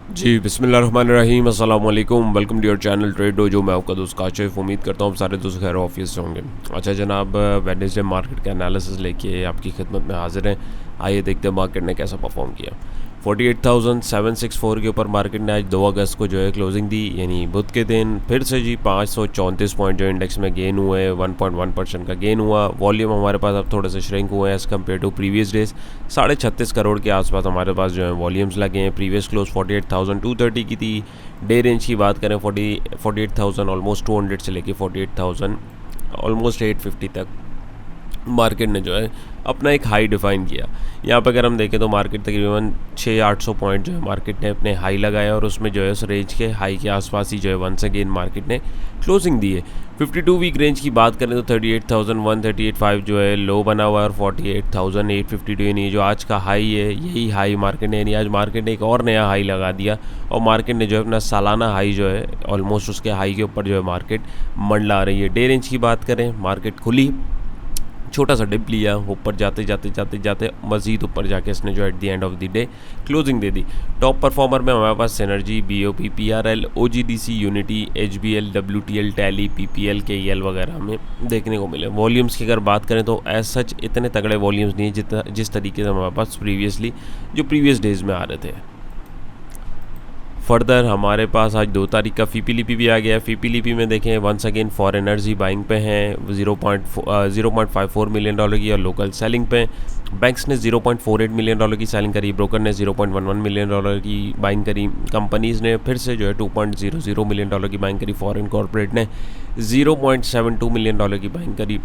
जी बिस्मिल्लाहिर्रहमानिर्रहीम अस्सलाम वालेकुम। Welcome to your channel Trade Dojo. मैं आपका दोस्त काशिफ। उम्मीद करता हूँ सारे दोस्त खैर ऑफिस से होंगे। अच्छा जनाब, वेडनेसडे मार्केट का एनालिसिस लेके आपकी खिदमत में हाजिर हैं। आइए देखते हैं मार्केट ने कैसा परफॉर्म किया। 48,764 के ऊपर मार्केट ने आज 2 अगस्त को जो है क्लोजिंग दी, यानी बुध के दिन फिर से जी 534 पॉइंट जो इंडेक्स में गेन हुए, 1.1% का गेन हुआ। वॉल्यूम हमारे पास अब थोड़े से श्रिंक हुए हैं as compared to previous days. 36.5 crore के आसपास हमारे पास जो है वॉल्यूम्स लगे हैं। प्रीवियस क्लोज 48,230 की थी। डे रेंज की बात करें 48,000 ऑलमोस्ट 200 से लेके 48,000 ऑलमोस्ट 850 तक मार्केट ने जो है अपना एक हाई डिफाइन किया। यहाँ पर अगर हम देखें तो मार्केट तकरीबन 600-800 पॉइंट जो है मार्केट ने अपने हाई लगाया और उसमें जो है उस रेंज के हाई के आसपास ही जो है वंस अगेन मार्केट ने क्लोजिंग दी है। 52 वीक रेंज की बात करें तो 38,138.5 जो है लो बना हुआ है और 48,852 यानी जो आज का हाई है यही हाई मार्केट ने, यानी आज मार्केट ने एक और नया हाई लगा दिया और मार्केट ने जो है अपना सालाना हाई जो है ऑलमोस्ट उसके हाई के ऊपर जो है मार्केट मंडला रही है। डे रेंज की बात करें, मार्केट खुली, छोटा सा डिप लिया, ऊपर जाते जाते जाते जाते मज़ीद ऊपर जाके इसने जो at the end of the day closing दे दी। टॉप परफॉर्मर में हमारे पास Synergy, BOP, PRL, OGDC, Unity, HBL, WTL, Tele, PPL, KEL वगैरह हमें देखने को मिले। वॉल्यूम्स की अगर बात करें तो एज सच इतने तगड़े वॉल्यूम्स नहीं है जिस तरीके से हमारे पास प्रीवियस डेज में आ रहे थे। फर्दर हमारे पास आज 2 तारीख का फीपीलीपी भी आ गया है। फीपीलीपी में देखें वंस अगेन फॉरेनर्स ही बाइंग पे हैं, 0.54 मिलियन डॉलर की, और लोकल सेलिंग पे। बैंक्स ने 0.48 मिलियन डॉलर की सेलिंग करी, ब्रोकर ने 0.11 मिलियन डॉलर की बाइंग करी, कंपनीज़ ने फिर से जो है 2.00 मिलियन डॉलर की बाइंग करी, फॉरेन कॉर्पोरेट ने 0.72 मिलियन डॉलर की बाइंग करी।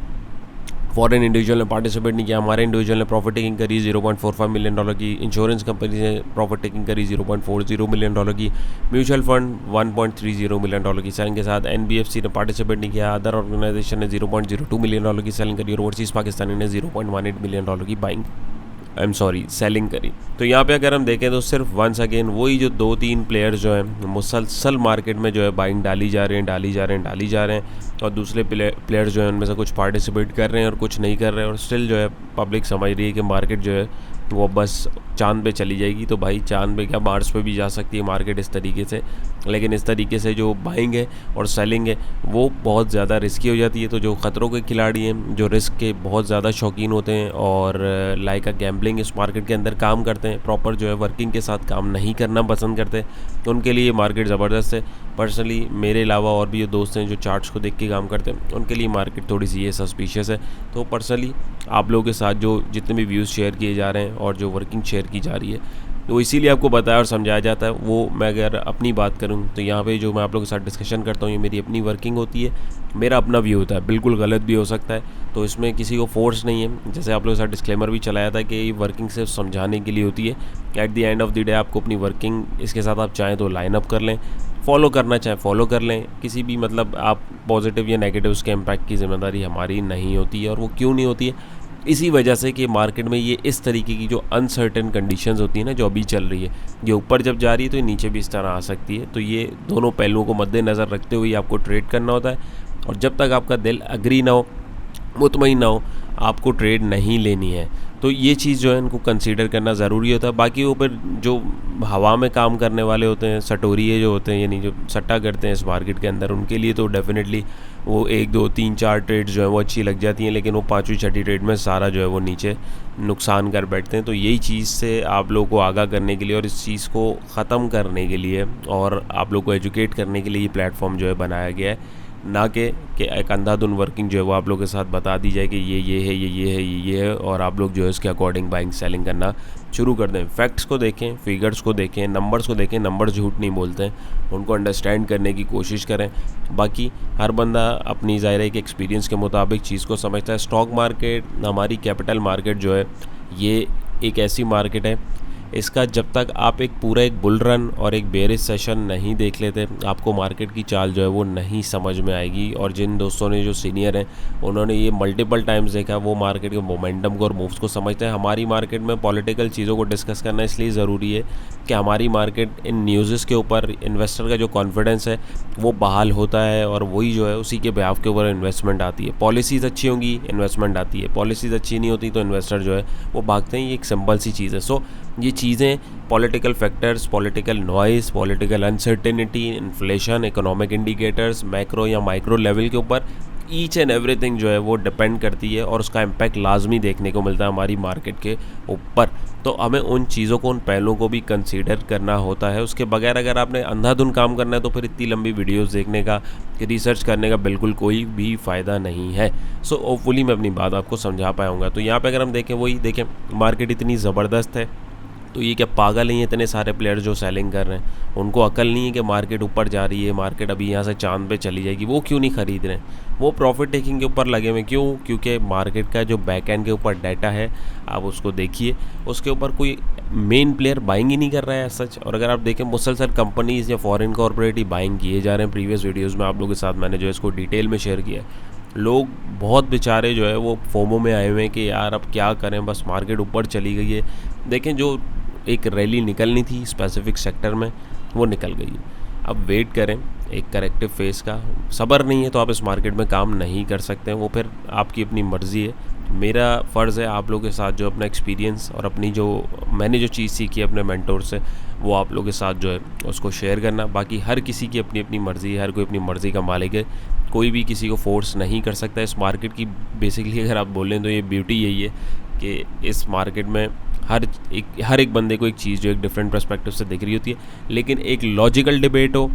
फॉरेन इंडिविजुअल ने पार्टिसिपेट नहीं किया। हमारे इंडिविजुअल ने प्रॉफिट टेकिंग करी 0.45 मिलियन डॉलर की। इंश्योरेंस कंपनी ने प्रॉफिट टेकिंग करी 0.40 मिलियन डॉलर की। म्यूचुअल फंड 1.30 मिलियन डॉलर की सेलिंग के साथ। एनबीएफसी ने पार्टिसिपेट नहीं किया। अदर ऑर्गेनाइजेशन ने 0.02 मिलियन डॉलर की सेलिंग करी और ओवरसीज़ पाकिस्तानी ने 0.18 मिलियन डॉलर की सेलिंग करी। तो यहाँ पे अगर हम देखें तो सिर्फ वंस अगेन वही जो 2-3 प्लेयर्स जो हैं मुसलसल मार्केट में जो है बाइंग डाली जा रहे हैं और दूसरे प्लेयर्स जो हैं उनमें से कुछ पार्टिसिपेट कर रहे हैं और कुछ नहीं कर रहे हैं, और स्टिल जो है पब्लिक समझ रही है कि मार्केट जो है वो बस चांद पे चली जाएगी। तो भाई चांद पे क्या, मार्स पे भी जा सकती है मार्केट इस तरीके से, लेकिन इस तरीके से जो बाइंग है और सेलिंग है वो बहुत ज़्यादा रिस्की हो जाती है। तो जो ख़तरों के खिलाड़ी हैं, जो रिस्क के बहुत ज़्यादा शौकीन होते हैं और लाइक अ गैम्बलिंग इस मार्केट के अंदर काम करते हैं, प्रॉपर जो है वर्किंग के साथ काम नहीं करना पसंद करते, तो उनके लिए मार्केट ज़बरदस्त है। पर्सनली मेरे अलावा और भी जो दोस्त हैं जो चार्ट्स को देख के काम करते हैं, उनके लिए मार्केट थोड़ी सी ये सस्पिशियस है। तो पर्सनली आप लोगों के साथ जो जितने भी व्यूज़ शेयर किए जा रहे हैं और जो वर्किंग शेयर की जा रही है, तो इसीलिए आपको बताया और समझाया जाता है। वो मैं अगर अपनी बात करूं तो यहाँ पे जो मैं आप लोगों के साथ डिस्कशन करता हूँ ये मेरी अपनी वर्किंग होती है, मेरा अपना व्यू होता है, बिल्कुल गलत भी हो सकता है, तो इसमें किसी को फोर्स नहीं है। जैसे आप लोगों के साथ डिस्क्लेमर भी चलाया था कि ये वर्किंग सिर्फ समझाने के लिए होती है। Eight the end of the day आपको अपनी वर्किंग इसके साथ आप चाहें तो लाइन अप कर लें, फॉलो करना चाहें फॉलो कर लें, किसी भी मतलब आप पॉजिटिव या नेगेटिव उसके इम्पैक्ट की जिम्मेदारी हमारी नहीं होती है। और वो क्यों नहीं होती है? इसी वजह से कि मार्केट में ये इस तरीके की जो अनसर्टेन कंडीशंस होती है ना, जो अभी चल रही है, ये ऊपर जब जा रही है तो ये नीचे भी इस तरह आ सकती है। तो ये दोनों पहलुओं को मद्देनज़र रखते हुए आपको ट्रेड करना होता है, और जब तक आपका दिल अग्री ना हो, मुतमईन ना हो, आपको ट्रेड नहीं लेनी है। तो ये चीज़ जो है इनको कंसीडर करना ज़रूरी होता है। बाकी ऊपर जो हवा में काम करने वाले होते हैं, सटोरिये जो होते हैं, यानी जो सट्टा करते हैं इस मार्केट के अंदर, उनके लिए तो डेफिनेटली वो 1 2 3 4 ट्रेड्स जो है वो अच्छी लग जाती हैं, लेकिन वो 5वीं 6ठी ट्रेड में सारा जो है वो नीचे नुकसान कर बैठते हैं। तो यही चीज़ से आप लोगों को आगाह करने के लिए और इस चीज़ को ख़त्म करने के लिए और आप लोग को एजुकेट करने के लिए ये प्लेटफॉर्म जो है बनाया गया है, ना कि एक अंधाधुन वर्किंग जो है वो आप लोगों के साथ बता दी जाए कि ये है, ये है, और आप लोग जो है उसके अकॉर्डिंग बाइंग सेलिंग करना शुरू कर दें। फैक्ट्स को देखें, फिगर्स को देखें, नंबर्स को देखें, नंबर झूठ नहीं बोलते हैं, उनको अंडरस्टैंड करने की कोशिश करें। बाकी हर बंदा अपनी ज़ाहिर है कि एक्सपीरियंस के मुताबिक चीज़ को समझता है। स्टॉक मार्केट, हमारी कैपिटल मार्केट जो है, ये एक ऐसी मार्केट है, इसका जब तक आप एक पूरा एक बुल रन और एक बेरिश सेशन नहीं देख लेते, आपको मार्केट की चाल जो है वो नहीं समझ में आएगी। और जिन दोस्तों ने जो सीनियर हैं उन्होंने ये मल्टीपल टाइम्स देखा, वो मार्केट के मोमेंटम को और मूव्स को समझते हैं। हमारी मार्केट में पॉलिटिकल चीज़ों को डिस्कस करना इसलिए ज़रूरी है कि हमारी मार्केट इन न्यूज़ के ऊपर इन्वेस्टर का जो कॉन्फिडेंस है वो बहाल होता है, और वही जो है उसी के बिहाफ के ऊपर इन्वेस्टमेंट आती है। पॉलिसीज़ अच्छी होंगी, इन्वेस्टमेंट आती है, पॉलिसीज़ अच्छी नहीं होती तो इन्वेस्टर जो है वो भागते हैं। ये एक सिंपल सी चीज़ है। सो ये चीज़ें, political factors, political noise, political uncertainty, inflation, economic indicators, macro या माइक्रो लेवल के ऊपर ईच एंड एवरीथिंग जो है वो डिपेंड करती है और उसका इम्पैक्ट लाजमी देखने को मिलता है हमारी मार्केट के ऊपर। तो हमें उन चीज़ों को, उन पहलुओं को भी कंसीडर करना होता है। उसके बगैर अगर आपने अंधाधुन काम करना है तो फिर इतनी लंबी वीडियोस देखने का, रिसर्च करने का बिल्कुल कोई भी फ़ायदा नहीं है। सो होपफुली मैं अपनी बात आपको समझा पाऊँगा। तो यहाँ पे अगर हम देखें, वही देखें, मार्केट इतनी ज़बरदस्त है तो ये क्या पागल नहीं है इतने सारे प्लेयर जो सेलिंग कर रहे हैं? उनको अकल नहीं है कि मार्केट ऊपर जा रही है, मार्केट अभी यहाँ से चांद पे चली जाएगी? वो क्यों नहीं खरीद रहे हैं? वो प्रॉफिट टेकिंग के ऊपर लगे हुए। क्यों? क्योंकि मार्केट का जो बैक एंड के ऊपर डाटा है आप उसको देखिए, उसके ऊपर कोई मेन प्लेयर बाइंग ही नहीं कर रहा है सच। और अगर आप देखें, मुसलसल कंपनीज़ या फॉरेन कॉर्पोरेट ही बाइंग किए जा रहे हैं। प्रीवियस वीडियोज़ में आप लोगों के साथ मैंने जो है इसको डिटेल में शेयर किया है। लोग बहुत बेचारे जो है वो फोमो में आए हुए हैं कि यार अब क्या करें, बस मार्केट ऊपर चली गई है। देखें, जो एक रैली निकलनी थी स्पेसिफिक सेक्टर में वो निकल गई है। अब वेट करें एक करेक्टिव फेस का। सब्र नहीं है तो आप इस मार्केट में काम नहीं कर सकते, वो फिर आपकी अपनी मर्ज़ी है। मेरा फ़र्ज़ है आप लोगों के साथ जो अपना एक्सपीरियंस और अपनी जो मैंने जो चीज़ सीखी है अपने मेंटोर से, वो आप लोगों के साथ जो है उसको शेयर करना। बाकी हर किसी की अपनी अपनी मर्ज़ी है, हर कोई अपनी मर्ज़ी का मालिक है, कोई भी किसी को फोर्स नहीं कर सकता। इस मार्केट की बेसिकली अगर आप बोलें तो ये ब्यूटी यही है कि इस मार्केट में हर एक बंदे को एक चीज़ जो एक डिफरेंट पर्सपेक्टिव से दिख रही होती है। लेकिन एक लॉजिकल डिबेट हो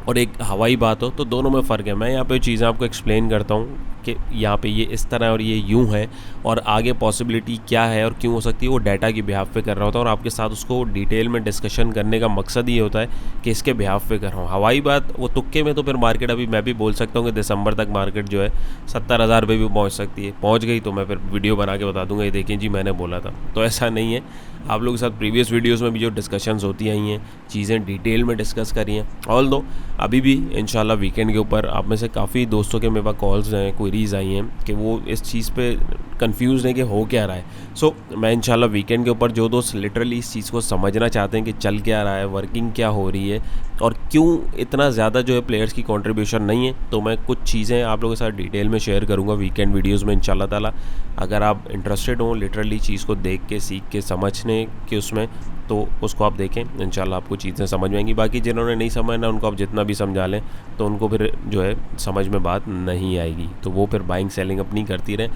और एक हवाई बात हो तो दोनों में फ़र्क है। मैं यहाँ पे चीज़ें आपको एक्सप्लेन करता हूँ कि यहाँ पे ये इस तरह और ये यूँ है और आगे पॉसिबिलिटी क्या है और क्यों हो सकती है, वो डाटा की बिहाफ पे कर रहा होता है और आपके साथ उसको डिटेल में डिस्कशन करने का मकसद ये होता है कि इसके बिहाफ पे कर रहा हूँ। हवाई बात वो तुक्के में तो फिर मार्केट, अभी मैं भी बोल सकता हूँ कि दिसंबर तक मार्केट जो है 70,000 रुपये भी पहुँच सकती है। पहुँच गई तो मैं फिर वीडियो बना के बता दूँगा, ये देखें जी मैंने बोला था। तो ऐसा नहीं है। आप लोगों के साथ प्रीवियस वीडियोज़ में भी जो डिस्कशंस होती आई हैं, चीज़ें डिटेल में डिस्कस करी हैं। ऑल दो अभी भी इंशाल्लाह वीकेंड के ऊपर आप में से काफ़ी दोस्तों के मेरे पास कॉल्स हैं, क्वेरीज आई हैं कि वो इस चीज़ पे कंफ्यूज हैं कि हो क्या रहा है। सो मैं इंशाल्लाह वीकेंड के ऊपर जो दोस्त लिटरली इस चीज़ को समझना चाहते हैं कि चल क्या रहा है, वर्किंग क्या हो रही है और क्यों इतना ज़्यादा जो है प्लेयर्स की कंट्रीब्यूशन नहीं है, तो मैं कुछ चीज़ें आप लोगों के साथ डिटेल में शेयर करूँगा वीकेंड वीडियोज़ में इंशाल्लाह ताला। अगर आप इंटरेस्टेड हो लिटरली चीज़ को देख के, सीख के, समझने के उसमें, तो उसको आप देखें, इंशाल्लाह आपको चीज़ें समझ में आएंगी। बाकी जिन्होंने नहीं समझना उनको आप जितना भी समझा लें तो उनको फिर जो है समझ में बात नहीं आएगी, तो वो फिर बाइंग सेलिंग अपनी करती रहें।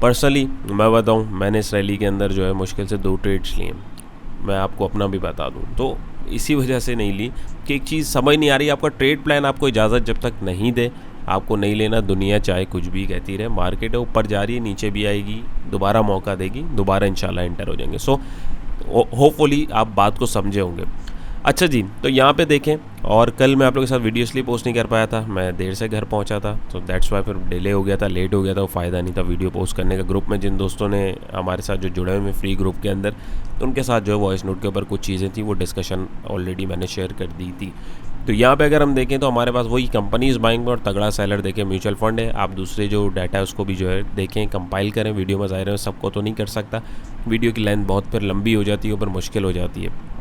पर्सनली मैं बताऊं, मैंने इस रैली के अंदर जो है मुश्किल से 2 ट्रेड्स लिए। मैं आपको अपना भी बता दूं तो इसी वजह से नहीं ली कि एक चीज़ समझ नहीं आ रही। आपका ट्रेड प्लान आपको इजाज़त जब तक नहीं दे आपको नहीं लेना। दुनिया चाहे कुछ भी कहती रहे, मार्केट है ऊपर जा रही है, नीचे भी आएगी, दोबारा मौका देगी, दोबारा इंशाल्लाह एंटर हो जाएंगे। सो होपफुली आप बात को समझे होंगे। अच्छा जी, तो यहाँ पे देखें, और कल मैं आप लोगों के साथ वीडियो इसलिए पोस्ट नहीं कर पाया था, मैं देर से घर पहुँचा था, तो दैट्स वाई फिर डिले हो गया था, लेट हो गया था, वो फ़ायदा नहीं था वीडियो पोस्ट करने का। ग्रुप में जिन दोस्तों ने हमारे साथ जो जुड़े हुए हैं फ्री ग्रुप के अंदर, तो उनके साथ जो है वॉइस नोट के ऊपर कुछ चीज़ें थी वो डिस्कशन ऑलरेडी मैंने शेयर कर दी थी। तो यहाँ पे अगर हम देखें तो हमारे पास वही कंपनीज बाइंग में और तगड़ा सेलर देखें म्यूचुअल फंड है। आप दूसरे जो डाटा है उसको भी जो है देखें, कंपाइल करें। वीडियो में ज़ाहिर है सबको तो नहीं कर सकता, वीडियो की लेंथ बहुत फिर लंबी हो जाती है, ऊपर मुश्किल हो जाती है।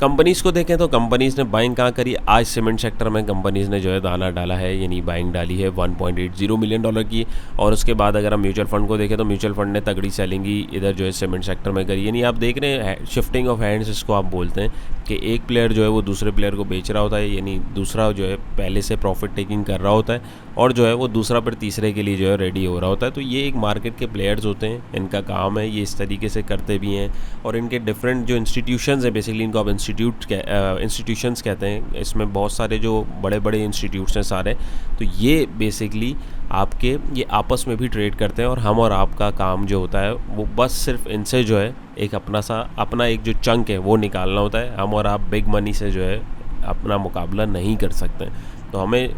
कंपनीज़ को देखें तो कंपनीज़ ने बाइंग कहाँ करी, आज सीमेंट सेक्टर में कंपनीज़ ने जो है दाना डाला है, यानी बाइंग डाली है 1.80 मिलियन डॉलर की। और उसके बाद अगर हम म्यूचुअल फंड को देखें तो म्यूचुअल फंड ने तगड़ी सेलिंग ही इधर जो है सीमेंट सेक्टर में करी। यानी आप देख रहे हैं शिफ्टिंग ऑफ हैंड्स, इसको आप बोलते हैं कि एक प्लेयर जो है वो दूसरे प्लेयर को बेच रहा होता है, यानी दूसरा जो है पहले से प्रॉफिट टेकिंग कर रहा होता है और जो है वो दूसरा फिर तीसरे के लिए जो है रेडी हो रहा होता है। तो ये एक मार्केट के प्लेयर्स होते हैं, इनका काम है, ये इस तरीके से करते भी हैं। और इनके डिफरेंट जो इंस्टीट्यूशंस हैं, बेसिकली इनको आप इंस्टीट्यूशंस कहते हैं, इसमें बहुत सारे जो बड़े बड़े इंस्टीट्यूट्स हैं सारे, तो ये बेसिकली आपके ये आपस में भी ट्रेड करते हैं और हम और आपका काम जो होता है वो बस सिर्फ इनसे जो है एक अपना एक जो चंक है वो निकालना होता है। हम और आप बिग मनी से जो है अपना मुकाबला नहीं कर सकते। तो हमें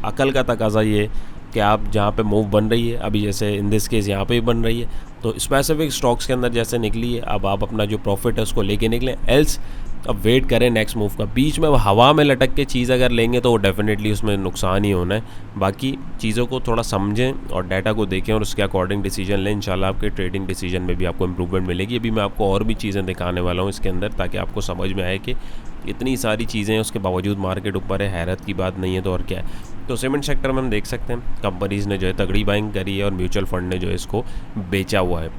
अकल का तकाजा ये कि आप जहाँ पे मूव बन रही है, अभी जैसे इन दिस केस यहाँ पे भी बन रही है, तो स्पेसिफिक स्टॉक्स के अंदर जैसे निकली है, अब आप अपना जो प्रॉफिट है उसको लेके निकलें। एल्स अब वेट करें नेक्स्ट मूव का। बीच में हवा में लटक के चीज़ अगर लेंगे तो वो डेफिनेटली उसमें नुकसान ही होना है। बाकी चीज़ों को थोड़ा समझें और डाटा को देखें और उसके अकॉर्डिंग डिसीजन लें। इंशाल्लाह आपके ट्रेडिंग डिसीजन में भी आपको इंप्रूवमेंट मिलेगी। अभी मैं आपको और भी चीज़ें दिखाने वाला हूँ इसके अंदर, ताकि आपको समझ में आए कि इतनी सारी चीज़ें हैं, उसके बावजूद मार्केट ऊपर है, हैरत की बात नहीं है तो और क्या है। तो सीमेंट सेक्टर में हम देख सकते हैं कंपनीज़ ने जो है तगड़ी बाइंग करी है और म्यूचुअल फंड ने जो है इसको बेचा हुआ है।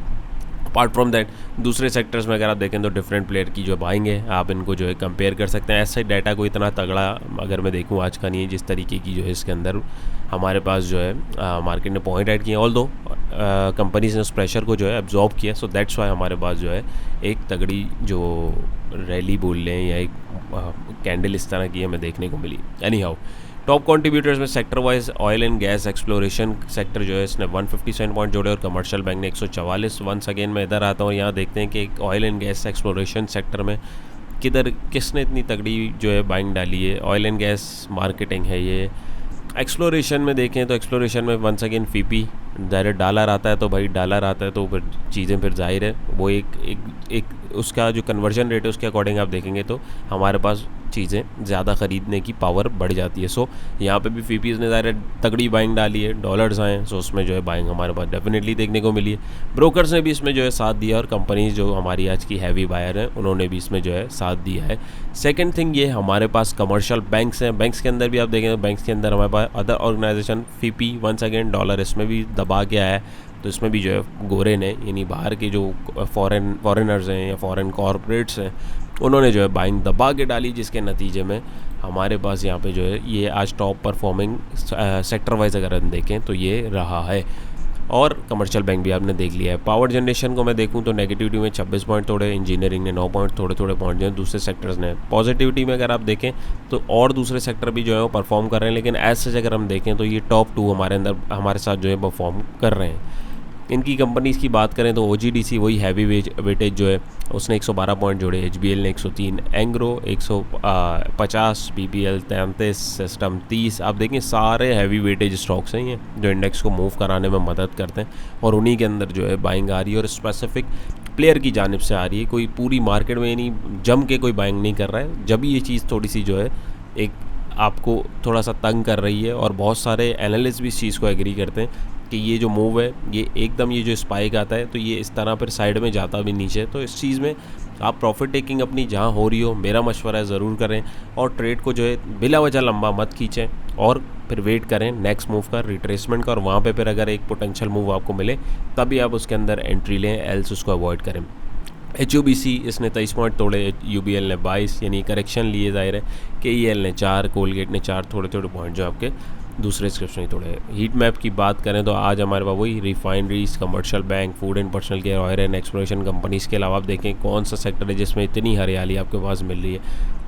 अपार्ट फ्रॉम दैट दूसरे सेक्टर्स में अगर आप देखें तो डिफरेंट प्लेयर की जो बाइंग है, आप इनको जो है कंपेयर कर सकते हैं। ऐसे डाटा को इतना तगड़ा अगर मैं देखूं आज का नहीं है, जिस तरीके की जो है इसके अंदर हमारे पास जो है मार्केट ने पॉइंट ऐड किए, ऑल दो कंपनीज ने उस प्रेशर को जो है एब्जॉर्ब किया। सो दैट्स वाई हमारे पास जो है एक तगड़ी जो रैली बोल लें या एक कैंडल इस तरह की हमें देखने को मिली। एनी हाउ, टॉप कंट्रीब्यूटर्स में sector wise oil and gas exploration sector जो है इसने 157 पॉइंट जोड़े और कमर्शियल बैंक ने 144। वंस अगेन मैं इधर आता हूँ, यहाँ देखते हैं कि oil and gas exploration sector में किसने इतनी तगड़ी जो है बाइंग डाली है। ऑयल एंड गैस मार्केटिंग है ये। एक्सप्लोरेशन में देखें तो एक्सप्लोरेशन में once again Phi Phi direct dollar आता है, तो भाई डॉलर आता है तो फिर चीज़ें फिर जाहिर है वो एक उसका जो कन्वर्जन रेट है उसके अकॉर्डिंग आप देखेंगे तो हमारे पास चीज़ें ज़्यादा ख़रीदने की पावर बढ़ जाती है। सो यहाँ पे भी फीपीज़ ने डायरेक्ट तगड़ी बाइंग डाली है, डॉलर्स आए, सो उसमें जो है बाइंग हमारे पास डेफिनेटली देखने को मिली है। ब्रोकर्स ने भी इसमें जो है साथ दिया और कंपनीज जो हमारी आज की हैवी बायर हैं उन्होंने भी इसमें जो है साथ दिया है। सेकेंड थिंग ये हमारे पास कमर्शियल बैंक्स हैं। बैंक्स के अंदर भी आप देखें तो बैंक्स के अंदर हमारे पास अदर ऑर्गेनाइजेशन फीपी वंस अगेन डॉलर इसमें भी दबा के आया है, तो इसमें भी जो है गोरे ने यानी बाहर के जो फॉरेनर्स हैं या फॉरेन कॉरपोरेट्स हैं उन्होंने जो है बाइंग दबा के डाली, जिसके नतीजे में हमारे पास यहाँ पे जो है ये आज टॉप परफॉर्मिंग सेक्टर वाइज अगर हम देखें तो ये रहा है। और कमर्शियल बैंक भी आपने देख लिया है। पावर जनरेशन को मैं देखूं तो नेगेटिविटी में 26 पॉइंट तोड़े, इंजीनियरिंग ने 9 पॉइंट थोड़े पॉइंट जो है दूसरे सेक्टर्स ने। पॉजिटिविटी में अगर आप देखें तो और दूसरे सेक्टर भी जो है वो परफॉर्म कर रहे हैं, लेकिन एज सच अगर हम देखें तो ये टॉप 2 हमारे साथ जो है परफॉर्म कर रहे हैं। इनकी कंपनीज़ की बात करें तो OGDC वही हैवी वेटेज जो है उसने 112 पॉइंट जोड़े, HBL ने 103, एंग्रो 150, BPL 33, सिस्टम 30। आप देखें सारे हैवी वेटेज स्टॉक्स हैं ये जो इंडेक्स को मूव कराने में मदद करते हैं और उन्हीं के अंदर जो है बाइंग आ रही है और स्पेसिफिक प्लेयर की जानिब से आ रही है। कोई पूरी मार्केट में यानी जम के कोई बाइंग नहीं कर रहा है। जब ये चीज़ थोड़ी सी जो है एक आपको थोड़ा सा तंग कर रही है और बहुत सारे एनालिस्ट भी इस चीज़ को एग्री करते हैं कि ये जो मूव है ये एकदम ये जो स्पाइक आता है तो ये इस तरह पर साइड में जाता भी नीचे, तो इस चीज़ में आप प्रॉफिट टेकिंग अपनी जहाँ हो रही हो मेरा मशवरा है ज़रूर करें और ट्रेड को जो है बिला वजह लंबा मत खींचें और फिर वेट करें नेक्स्ट मूव का, रिट्रेसमेंट का, और वहाँ पे फिर अगर एक पोटेंशियल मूव आपको मिले तभी आप उसके अंदर एंट्री लें, एल्स उसको अवॉइड करें। HUBC इसने 23 पॉइंट तोड़े, UBL ने 22 यानी करेक्शन लिए जाहिर है, KEL ने 4, कोलगेट ने 4, थोड़े पॉइंट जो आपके दूसरे स्क्रिप्ट नहीं तोड़े। हीट मैप की बात करें तो आज हमारे पास वही refineries, commercial bank, food and personal care, oil and exploration companies के अलावा आप देखें कौन सा सेक्टर है जिसमें इतनी हरियाली आपके पास मिल रही है।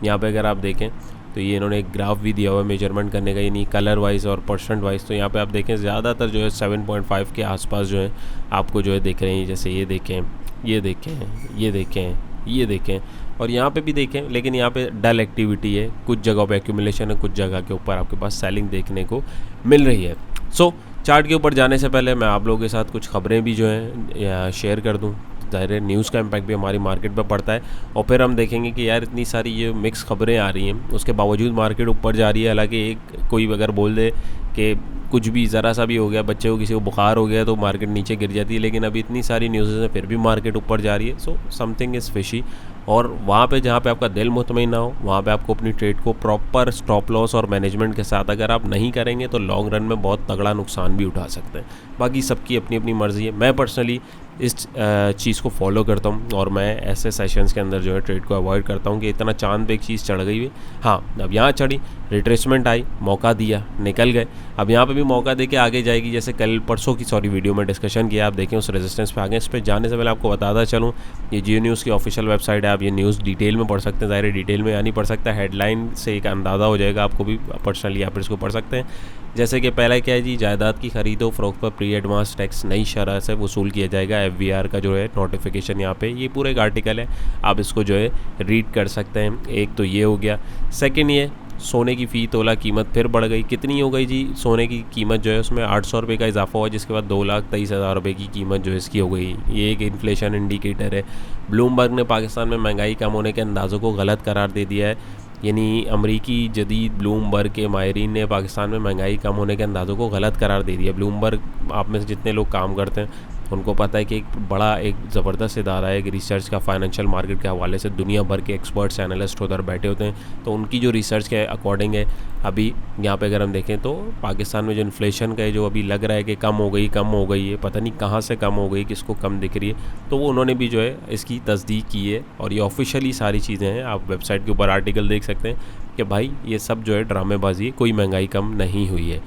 यहाँ पे अगर आप देखें तो ये इन्होंने एक ग्राफ भी दिया हुआ है मेजरमेंट करने का, यानी कलर वाइज और परसेंट वाइज। तो यहाँ पे आप देखें ज़्यादातर जो है 7.5 के आसपास जो है आपको जो है दिख रहे हैं, जैसे ये देखें, ये देखें, ये देखें, ये देखें, और यहाँ पे भी देखें। लेकिन यहाँ पे डल एक्टिविटी है, कुछ जगहों पे एक्यूमुलेशन है, कुछ जगह के ऊपर आपके पास सेलिंग देखने को मिल रही है। सो चार्ट के ऊपर जाने से पहले मैं आप लोगों के साथ कुछ खबरें भी जो हैं शेयर कर दूँ। ज़ाहिर है न्यूज़ का इम्पैक्ट भी हमारी मार्केट पर पड़ता है और फिर हम देखेंगे कि यार इतनी सारी ये मिक्स खबरें आ रही हैं उसके बावजूद मार्केट ऊपर जा रही है। हालांकि एक कोई अगर बोल दे कि कुछ भी ज़रा सा भी हो गया, बच्चे को किसी को बुखार हो गया तो मार्केट नीचे गिर जाती है, लेकिन अभी इतनी सारी न्यूज़ हैं फिर भी मार्केट ऊपर जा रही है। So something is fishy. और वहाँ पे जहाँ पे आपका दिल मुतमईन ना हो वहाँ पे आपको अपनी ट्रेड को प्रॉपर स्टॉप लॉस और मैनेजमेंट के साथ अगर आप नहीं करेंगे तो लॉन्ग रन में बहुत तगड़ा नुकसान भी उठा सकते हैं। बाकी सबकी अपनी अपनी मर्ज़ी है। मैं पर्सनली इस चीज़ को फॉलो करता हूँ और मैं ऐसे सेशंस के अंदर जो है ट्रेड को अवॉइड करता हूँ कि इतना चांद पे एक चीज़ चढ़ गई हुई। हाँ, अब यहाँ चढ़ी, रिट्रेसमेंट आई, मौका दिया, निकल गए, अब यहाँ पे भी मौका दे के आगे जाएगी। जैसे कल परसों की वीडियो में डिस्कशन किया, आप देखें उस रेजिस्टेंस पे आगे। इस पर जाने से पहले आपको बताता चलूँ, ये जियो न्यूज़ की ऑफिशियल वेबसाइट है, आप ये न्यूज़ डिटेल में पढ़ सकते हैं। ज़ाहिर डिटेल में या नहीं पढ़ सकता, हेडलाइन से एक अंदाज़ा हो जाएगा आपको भी पर्सनली, आप इसको पढ़ सकते हैं। जैसे कि पहला क्या है जी, जायदाद की खरीदो फरोख्त पर प्री एडवांस टैक्स नई शरह से वसूल किया जाएगा। FBR का जो है नोटिफिकेशन यहाँ पे, ये पूरा एक आर्टिकल है, आप इसको जो है रीड कर सकते हैं। एक तो ये हो गया। सेकंड ये सोने की फ़ी तोला कीमत फिर बढ़ गई। कितनी हो गई जी? सोने की कीमत जो है उसमें 800 रुपये का इजाफा हुआ, जिसके बाद 2,23,000 रुपये की कीमत जो है इसकी हो गई। ये एक इन्फ्लेशन इंडिकेटर है। ब्लूमबर्ग ने पाकिस्तान में महंगाई कम होने के अंदाज़ों को गलत करार दे दिया है, यानी अमरीकी जदीद ब्लूमबर्ग के माहिरीन ने पाकिस्तान में महंगाई कम होने के अंदाज़ों को गलत करार दे दिया। ब्लूमबर्ग आप में से जितने लोग काम करते हैं उनको पता है कि एक बड़ा एक ज़बरदस्त इदारा है, एक रिसर्च का फाइनेंशियल मार्केट के हवाले से दुनिया भर के एक्सपर्ट्स एनालिस्ट उधर बैठे होते हैं, तो उनकी जो रिसर्च के अकॉर्डिंग है अभी यहाँ पे अगर हम देखें तो पाकिस्तान में जो इन्फ्लेशन का है जो अभी लग रहा है कि कम हो गई है, पता नहीं कहाँ से कम हो गई, किसको कम दिख रही है, तो वो उन्होंने भी जो है इसकी तस्दीक की है और ये ऑफिशियली सारी चीज़ें हैं। आप वेबसाइट के ऊपर आर्टिकल देख सकते हैं कि भाई ये सब जो है ड्रामेबाजी है, कोई महंगाई कम नहीं हुई है।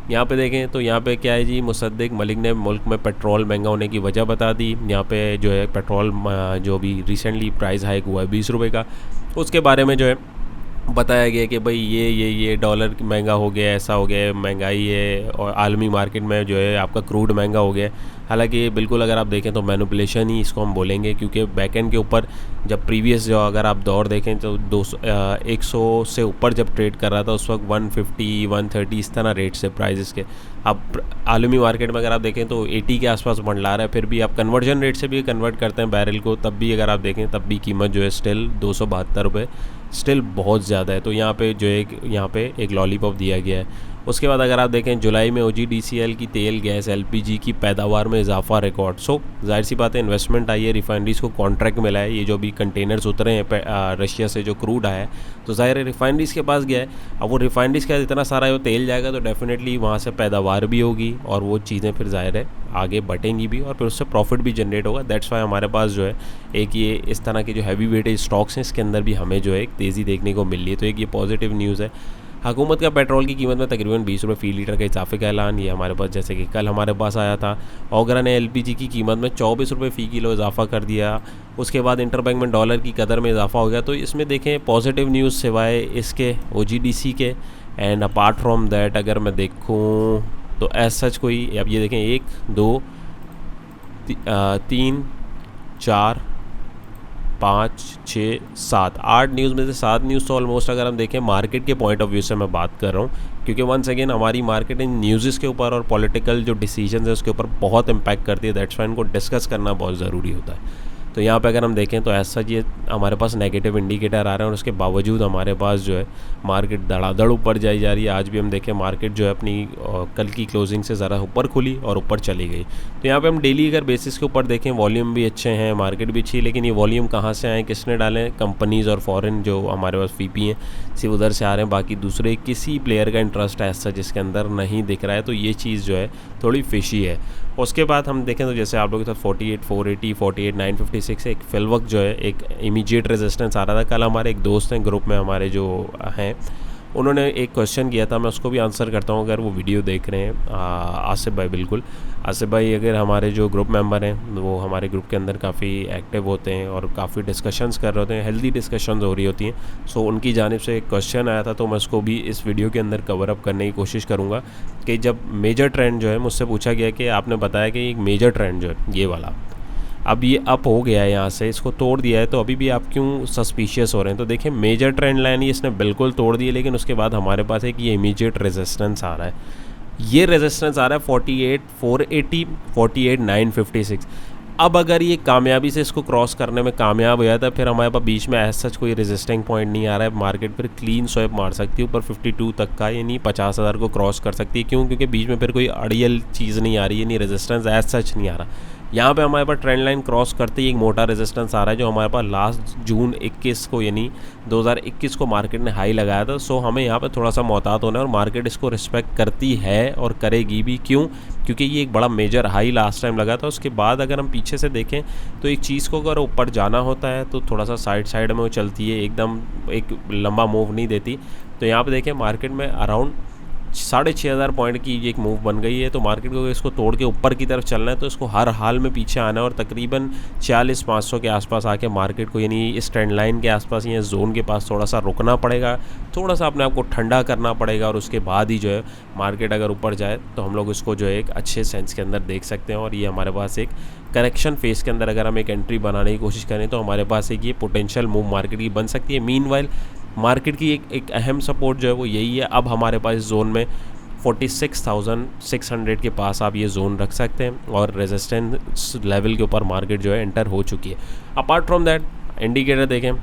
यहाँ पे देखें तो यहाँ पे क्या है जी, मुसद्दिक मलिक ने मुल्क में पेट्रोल महंगा होने की वजह बता दी। यहाँ पे जो है पेट्रोल जो भी रिसेंटली प्राइस हाइक हुआ है 20 रुपये का, उसके बारे में जो है बताया गया कि भाई ये डॉलर महंगा हो गया, ऐसा हो गया, महंगाई है, और आलमी मार्केट में जो है आपका क्रूड महंगा हो गया है। हालांकि बिल्कुल अगर आप देखें तो मैनिपुलेशन ही इसको हम बोलेंगे, क्योंकि बैकएंड के ऊपर जब प्रीवियस जो अगर आप दौर देखें तो 100 से ऊपर जब ट्रेड कर रहा था उस वक्त 150 130 इस तरह रेट से प्राइजेस के। अब आलमी मार्केट में अगर आप देखें तो 80 के आसपास मंडला रहा है, फिर भी आप कन्वर्जन रेट से भी कन्वर्ट करते हैं बैरल को, तब भी अगर आप देखें तब भी कीमत जो है स्टिल 272 रुपये स्टिल बहुत ज़्यादा है। तो यहाँ पे जो है यहाँ पे एक लॉलीपॉप दिया गया है। उसके बाद अगर आप देखें जुलाई में OGDCL की तेल गैस LPG की पैदावार में इजाफा रिकॉर्ड। सो जाहिर सी बात है इन्वेस्टमेंट आई है, रिफाइनरीज़ को कॉन्ट्रैक्ट मिला है, ये जो भी कंटेनर्स उतरे हैं रशिया से जो क्रूड आया है तो ज़ाहिर है रिफाइनरीज़ के पास गया है। अब वो रिफाइनरीज़ का इतना सारा वो तेल जाएगा तो डेफिनेटली वहाँ से पैदावार भी होगी और वो चीज़ें फिर ज़ाहिर है आगे बढ़ेंगी भी और फिर उससे प्रॉफिट भी जनरेट होगा। दैट्स वाई हमारे पास जो है एक ये इस तरह के जो हैवी वेटेज स्टॉक्स हैं इसके अंदर भी हमें जो है एक तेज़ी देखने को मिल रही है। तो एक ये पॉजिटिव न्यूज़ है। हुकूमत का पेट्रोल की कीमत में तकरीबन 20 रुपये फ़ी लीटर के इजाफे का ऐलान, ये हमारे पास जैसे कि कल हमारे पास आया था। ओगरा ने LPG की कीमत में 24 रुपये फ़ी किलो इजाफा कर दिया। उसके बाद इंटरबैंक में डॉलर की कदर में इजाफा हो गया। तो इसमें देखें पॉजिटिव न्यूज़ सिवाय इसके OGDC के एंड अपार्ट फ्रॉम दैट अगर मैं देखूँ तो एज सच कोई, अब ये देखें 1 2 3 4 5 6 7 8 न्यूज़ में से 7 न्यूज़ तो ऑलमोस्ट अगर हम देखें मार्केट के पॉइंट ऑफ व्यू से मैं बात कर रहा हूँ, क्योंकि वंस अगेन हमारी मार्केट इन न्यूज़ के ऊपर और पॉलिटिकल जो डिसीजंस है उसके ऊपर बहुत इम्पैक्ट करती है। दैट्स वाई इनको डिस्कस करना बहुत ज़रूरी होता है। तो यहाँ पे अगर हम देखें तो ऐसा ये हमारे पास नेगेटिव इंडिकेटर आ रहे हैं और उसके बावजूद हमारे पास जो है मार्केट धड़ाधड़ ऊपर जाई जा रही है। आज भी हम देखें मार्केट जो है अपनी कल की क्लोजिंग से ज़रा ऊपर खुली और ऊपर चली गई। तो यहाँ पे हम डेली अगर बेसिस के ऊपर देखें वॉल्यूम भी अच्छे हैं, मार्केट भी अच्छी है, लेकिन ये वॉल्यूम कहाँ से आए, किसने डालें? कंपनीज़ और फॉरेन जो हमारे पास VP हैं सिर्फ उधर से आ रहे हैं, बाकी दूसरे किसी प्लेयर का इंटरेस्ट ऐसा जिसके अंदर नहीं दिख रहा है। तो ये चीज़ जो है थोड़ी फिशी है। उसके बाद हम देखें तो जैसे आप लोगों के साथ 48 480 48 956 एक फिल वक्त जो है एक इमीडिएट रेजिस्टेंस आ रहा था। कल हमारे एक दोस्त हैं ग्रुप में हमारे जो हैं उन्होंने एक क्वेश्चन किया था, मैं उसको भी आंसर करता हूँ अगर वो वीडियो देख रहे हैं। आसिफ भाई, बिल्कुल आसिफ भाई अगर हमारे जो ग्रुप मेंबर हैं वो हमारे ग्रुप के अंदर काफ़ी एक्टिव होते हैं और काफ़ी डिस्कशंस कर रहे होते हैं, हेल्दी डिस्कशंस हो रही होती हैं। सो उनकी जानिब से एक क्वेश्चन आया था तो मैं उसको भी इस वीडियो के अंदर कवर अप करने की कोशिश करूँगा कि जब मेजर ट्रेंड जो है मुझसे पूछा गया कि आपने बताया कि एक मेजर ट्रेंड जो है ये वाला अब ये अप हो गया है, यहाँ से इसको तोड़ दिया है, तो अभी भी आप क्यों सस्पिशियस हो रहे हैं? तो देखिए मेजर ट्रेंड लाइन ही इसने बिल्कुल तोड़ दी है, लेकिन उसके बाद हमारे पास एक ये इमीडिएट रेजिस्टेंस आ रहा है। ये रेजिस्टेंस आ रहा है 48 480 48 956। अब अगर ये कामयाबी से इसको क्रॉस करने में कामयाब हो जाता है फिर हमारे पास बीच में ऐसा सच कोई रेजिस्टिंग पॉइंट नहीं आ रहा है। मार्केट फिर क्लीन स्वैप मार सकती है ऊपर 52 तक का, यानी 50,000 को क्रॉस कर सकती है। क्यों? क्योंकि बीच में फिर कोई अड़ियल चीज़ नहीं आ रही है, नहीं रेजिस्टेंस ऐसा सच नहीं आ रहा। यहाँ पे हमारे पास ट्रेंड लाइन क्रॉस करते ही एक मोटा रेजिस्टेंस आ रहा है जो हमारे पास लास्ट जून 21 को यानी 2021 को मार्केट ने हाई लगाया था। सो हमें यहाँ पे थोड़ा सा मोहतात होना है और मार्केट इसको रिस्पेक्ट करती है और करेगी भी। क्यों? क्योंकि ये एक बड़ा मेजर हाई लास्ट टाइम लगा था। उसके बाद अगर हम पीछे से देखें तो एक चीज़ को अगर ऊपर जाना होता है तो थोड़ा सा साइड में वो चलती है, एकदम एक लंबा मूव नहीं देती। तो यहाँ पे देखें मार्केट में अराउंड 6,500 पॉइंट की एक मूव बन गई है। तो मार्केट को इसको तोड़ के ऊपर की तरफ चलना है तो इसको हर हाल में पीछे आना है और तकरीबन 46,500 के आसपास आके मार्केट को यानी इस ट्रेंड लाइन के आसपास या जोन के पास थोड़ा सा रुकना पड़ेगा, थोड़ा सा अपने आप को ठंडा करना पड़ेगा और उसके बाद ही जो है मार्केट अगर ऊपर जाए तो हम लोग इसको जो है एक अच्छे सेंस के अंदर देख सकते हैं। और ये हमारे पास एक करेक्शन फेस के अंदर अगर हम एक एंट्री बनाने की कोशिश करें तो हमारे पास एक ये पोटेंशियल मूव मार्केट की बन सकती है। मीनवाइल मार्केट की एक अहम सपोर्ट जो है वो यही है। अब हमारे पास इस जोन में 46,600 के पास आप ये जोन रख सकते हैं और रेजिस्टेंस लेवल के ऊपर मार्केट जो है एंटर हो चुकी है। अपार्ट फ्रॉम दैट इंडिकेटर देखें,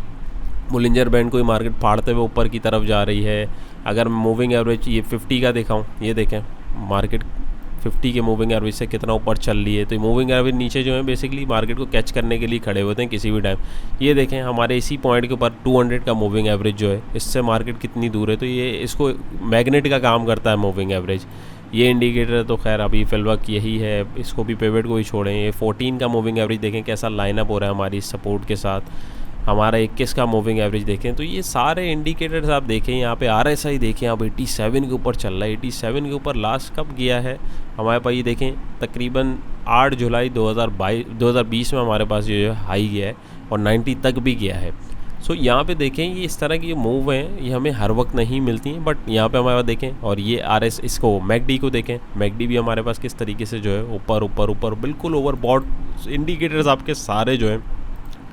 बुलिंजर बैंड कोई मार्केट फाड़ते हुए ऊपर की तरफ जा रही है। अगर मूविंग एवरेज ये 50 का दिखाऊं, ये देखें मार्केट 50 के मूविंग एवरेज से कितना ऊपर चल रही है। तो मूविंग एवरेज नीचे जो है बेसिकली मार्केट को कैच करने के लिए खड़े होते हैं किसी भी टाइम। ये देखें हमारे इसी पॉइंट के ऊपर 200 का मूविंग एवरेज जो है, इससे मार्केट कितनी दूर है। तो ये इसको मैग्नेट का काम करता है मूविंग एवरेज। ये इंडिकेटर तो खैर अभी फिलहाल यही है, इसको भी पिवट को ही छोड़ें। ये 14 का मूविंग एवरेज देखें कैसा लाइनअप हो रहा है हमारी सपोर्ट के साथ। हमारा 21 का मूविंग एवरेज देखें। तो ये सारे इंडिकेटर्स आप देखें, यहाँ पे RSI देखें आप 87 के ऊपर चल रहा है। 87 के ऊपर लास्ट कब गया है हमारे पास, ये देखें तकरीबन 8 जुलाई 2020 में हमारे पास ये हाई गया है और 90 तक भी गया है। सो यहाँ पे देखें ये इस तरह की मूव हैं, ये हमें हर वक्त नहीं मिलती हैं, बट यहाँ पे हमारे पास देखें। और ये इसको मैकडी को देखें, मैकडी भी हमारे पास किस तरीके से जो है ऊपर ऊपर ऊपर बिल्कुल ओवरबॉट इंडिकेटर्स आपके सारे जो हैं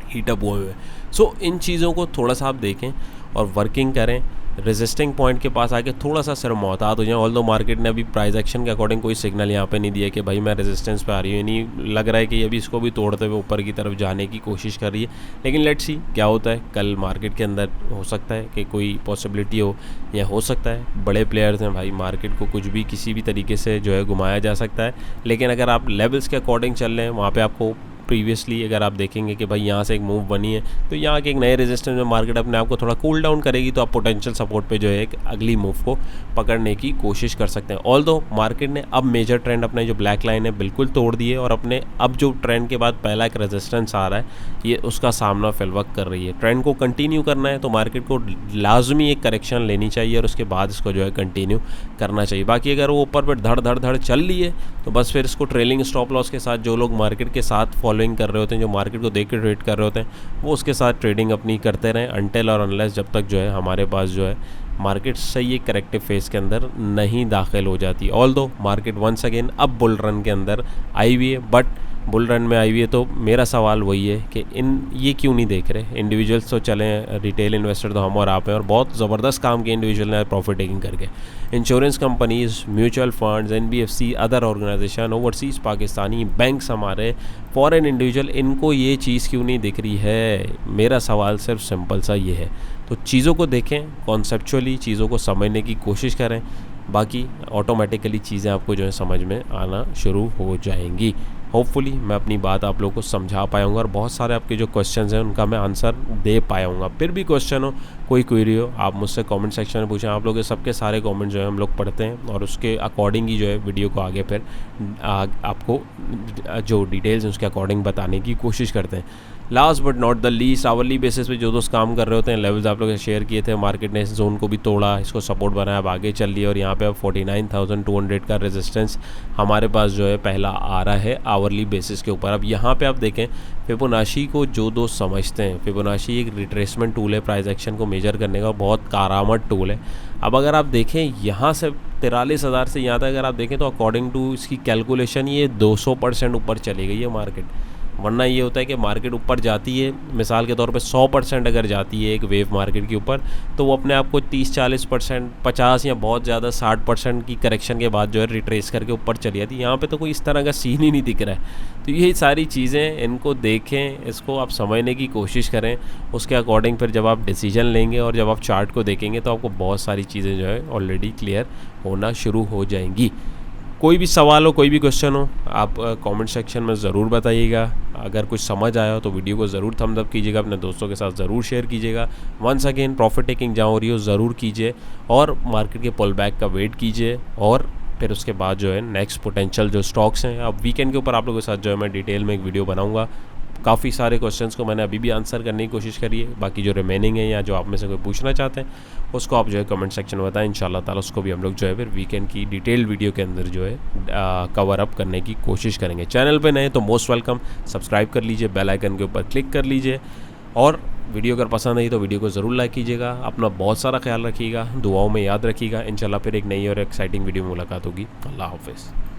हीटअप हुए हुए हैं। सो इन चीज़ों को थोड़ा सा आप देखें और वर्किंग करें। रेजिस्टिंग पॉइंट के पास आके थोड़ा सा सिर मोहतात हो जाए। ऑल्दो मार्केट ने अभी प्राइस एक्शन के अकॉर्डिंग कोई सिग्नल यहाँ पे नहीं दिया कि भाई मैं रेजिस्टेंस पे आ रही हूँ, नहीं लग रहा है कि अभी इसको भी तोड़ते हुए ऊपर की तरफ जाने की कोशिश कर रही है। लेकिन लेट्स सी क्या होता है। कल मार्केट के अंदर हो सकता है कि कोई पॉसिबिलिटी हो, या हो सकता है बड़े प्लेयर्स हैं भाई, मार्केट को कुछ भी किसी भी तरीके से जो है घुमाया जा सकता है। लेकिन अगर आप लेवल्स के अकॉर्डिंग चल रहे हैं, वहाँ पर आपको प्रीवियसली अगर आप देखेंगे कि भाई यहाँ से एक मूव बनी है, तो यहाँ के एक नए रेजिस्टेंस में मार्केट अपने आप को थोड़ा कूल डाउन करेगी, तो आप पोटेंशियल सपोर्ट पे जो है एक अगली मूव को पकड़ने की कोशिश कर सकते हैं। ऑल्दो मार्केट ने अब मेजर ट्रेंड अपने जो ब्लैक लाइन है बिल्कुल तोड़ दिए, और अपने अब जो ट्रेंड के बाद पहला एक रेजिस्टेंस आ रहा है ये उसका सामना फिलवक्त कर रही है। ट्रेंड को कंटिन्यू करना है तो मार्केट को लाजमी एक करेक्शन लेनी चाहिए और उसके बाद इसको जो है कंटिन्यू करना चाहिए। बाकी अगर वो ऊपर पर धड़ धड़ धड़ चल रही है तो बस फिर इसको ट्रेलिंग स्टॉप लॉस के साथ, जो लोग मार्केट के साथ फॉलोइंग कर रहे होते हैं, जो मार्केट को देख के ट्रेड कर रहे होते हैं, वो उसके साथ ट्रेडिंग अपनी करते रहें अनटिल और अनलेस जब तक जो है हमारे पास जो है मार्केट सही एक करेक्टिव फेज के अंदर नहीं दाखिल हो जाती। ऑल्दो मार्केट वंस अगेन अब बुल रन के अंदर आई हुई है, बट बुल रन में आई हुई है तो मेरा सवाल वही है कि ये क्यों नहीं देख रहे इंडिविजुअल्स। तो चलें, रिटेल इन्वेस्टर तो हम और आप हैं, और बहुत ज़बरदस्त काम किए इंडिविजुअल ने प्रॉफिट टेकिंग करके। Insurance companies, mutual funds, NBFC, other organisation, overseas Pakistani banks, हमारे फॉरेन इंडिविजुअल, इनको ये चीज़ क्यों नहीं दिख रही है। मेरा सवाल सिर्फ सिंपल सा ये है। तो चीज़ों को देखें, कॉन्सेप्चुअली चीज़ों को समझने की कोशिश करें, बाकी ऑटोमेटिकली चीज़ें आपको जो है समझ में आना शुरू हो जाएंगी। होपफुली मैं अपनी बात आप लोगों को समझा पाया हूँ, और बहुत सारे आपके जो क्वेश्चंस हैं उनका मैं आंसर दे पाया हूँ। फिर भी क्वेश्चन हो, कोई क्वेरी हो, आप मुझसे कमेंट सेक्शन में पूछें। आप लोगों के सबके सारे कमेंट जो है हम लोग पढ़ते हैं और उसके अकॉर्डिंग ही जो है वीडियो को आगे फिर आपको जो डिटेल्स हैं उसके अकॉर्डिंग बताने की कोशिश करते हैं। Last but not the least, hourly basis पे जो दोस्त काम कर रहे होते हैं, लेवल्स आप लोगों ने शेयर किए थे, मार्केट ने इस जोन को भी तोड़ा, इसको सपोर्ट बनाया, अब आगे चल रही है, और यहाँ पे अब 49,200 का रेजिस्टेंस हमारे पास जो है पहला आ रहा है आवरली बेसिस के ऊपर। अब यहाँ पे आप देखें फिबोनाची को जो दोस्त समझते हैं, फिबोनाची एक रिट्रेसमेंट टूल है, प्राइस एक्शन को मेजर करने का बहुत कारआमद टूल है। अब अगर आप देखें यहाँ से 43,000 से यहाँ तक अगर आप देखें तो अकॉर्डिंग टू इसकी कैलकुलेशन ये 200% ऊपर चली गई है मार्केट। वरना ये होता है कि मार्केट ऊपर जाती है, मिसाल के तौर पे 100% अगर जाती है एक वेव मार्केट के ऊपर, तो वो अपने आप को 30-40%, 50 या बहुत ज़्यादा 60% की करेक्शन के बाद जो है रिट्रेस करके ऊपर चली जाती है। यहाँ पे तो कोई इस तरह का सीन ही नहीं दिख रहा है। तो यही सारी चीज़ें, इनको देखें, इसको आप समझने की कोशिश करें, उसके अकॉर्डिंग फिर जब आप डिसीजन लेंगे और जब आप चार्ट को देखेंगे तो आपको बहुत सारी चीज़ें जो है ऑलरेडी क्लियर होना शुरू हो जाएंगी। कोई भी सवाल हो, कोई भी क्वेश्चन हो, आप कमेंट सेक्शन में ज़रूर बताइएगा। अगर कुछ समझ आया हो तो वीडियो को ज़रूर थम्स अप कीजिएगा, अपने दोस्तों के साथ ज़रूर शेयर कीजिएगा। वंस अगेन प्रॉफिट टेकिंग जहाँ हो रही हो ज़रूर कीजिए, और मार्केट के पुल बैक का वेट कीजिए, और फिर उसके बाद जो है नेक्स्ट पोटेंशियल जो स्टॉक्स हैं, अब वीकेंड के ऊपर आप लोगों के साथ जो है मैं डिटेल में एक वीडियो बनाऊँगा। काफ़ी सारे क्वेश्चंस को मैंने अभी भी आंसर करने की कोशिश करी है, बाकी जो रिमेनिंग है या जो आप में से कोई पूछना चाहते हैं उसको आप जो है कमेंट सेक्शन में बताएं। इंशाल्लाह ताला उसको भी हम लोग जो है फिर वीकेंड की डिटेल्ड वीडियो के अंदर जो है कवर अप करने की कोशिश करेंगे। चैनल पे नए तो मोस्ट वेलकम, सब्सक्राइब कर लीजिए, बेल आइकन के ऊपर क्लिक कर लीजिए, और वीडियो अगर पसंद आई तो वीडियो को ज़रूर लाइक कीजिएगा। अपना बहुत सारा ख्याल रखिएगा, दुआओं में याद रखिएगा। इंशाल्लाह फिर एक नई और एक्साइटिंग वीडियो में मुलाकात होगी। अल्लाह हाफ़िज़।